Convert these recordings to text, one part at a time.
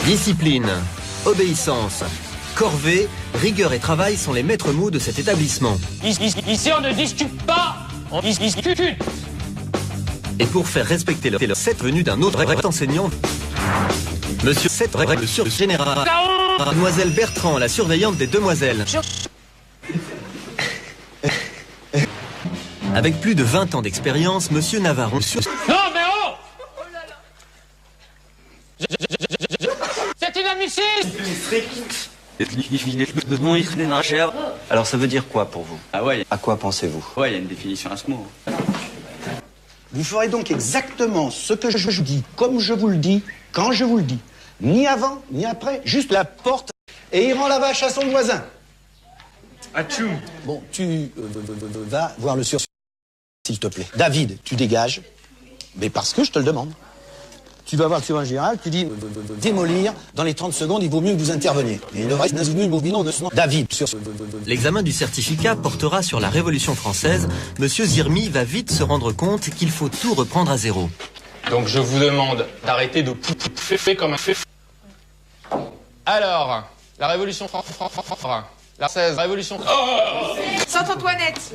Discipline, obéissance, corvée, rigueur et travail sont les maîtres mots de cet établissement. Ici, on ne discute pas, on discute. Et pour faire respecter le 7 venu d'un autre enseignant, Monsieur 7 le général, Mademoiselle Bertrand, la surveillante des demoiselles. Avec plus de 20 ans d'expérience, Monsieur Navarro... Non, mais oh! C'est inadmissible! Alors ça veut dire quoi pour vous? Ah ouais, À quoi pensez-vous? ouais, il y a une définition à ce mot. Vous ferez donc exactement ce que je vous dis, comme je vous le dis, quand je vous le dis. Ni avant, ni après, juste la porte et il rend la vache à son voisin. Atchoum. Bon, tu vas voir le sur... s'il te plaît. David, tu dégages, mais parce que je te le demande. Tu vas voir le surveillant général, tu dis démolir, dans les 30 secondes, il vaut mieux que vous interveniez. Et le reste, de ce nom. David, sur... L'examen du certificat portera sur la Révolution française. Monsieur Zirmi va vite se rendre compte qu'il faut tout reprendre à zéro. Donc je vous demande d'arrêter de pouffer comme un fait. Alors, la Révolution française, Révolution... Sainte-Antoinette.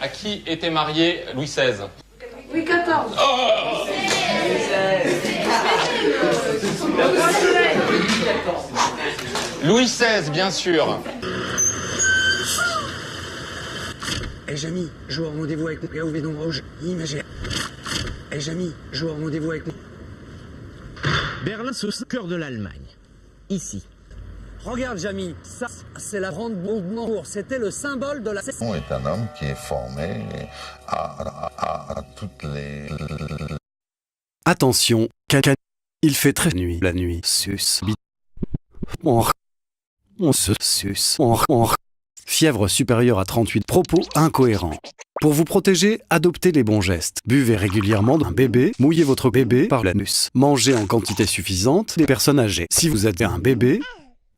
À qui était marié Louis XVI? Louis XIV. Louis XVI, bien sûr. Et Jamy, je au rendez-vous avec mon Bédon Rouge, imagé. Et Jamy, je au rendez-vous avec mon... Berlin, ce cœur de l'Allemagne. Ici. Regarde Jamy, ça, c'est la grande Brandebourg. C'était le symbole de la... On est un homme qui est formé à toutes les... Attention, caca. Il fait très nuit. La nuit. Sus. On se sus. Fièvre supérieure à 38. Propos incohérents. Pour vous protéger, adoptez les bons gestes. Buvez régulièrement d'un bébé. Mouillez votre bébé par l'anus. Mangez en quantité suffisante des personnes âgées. Si vous êtes un bébé,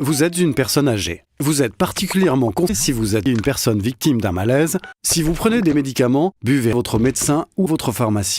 vous êtes une personne âgée. Vous êtes particulièrement conseillé si vous êtes une personne victime d'un malaise. Si vous prenez des médicaments, buvez votre médecin ou votre pharmacien.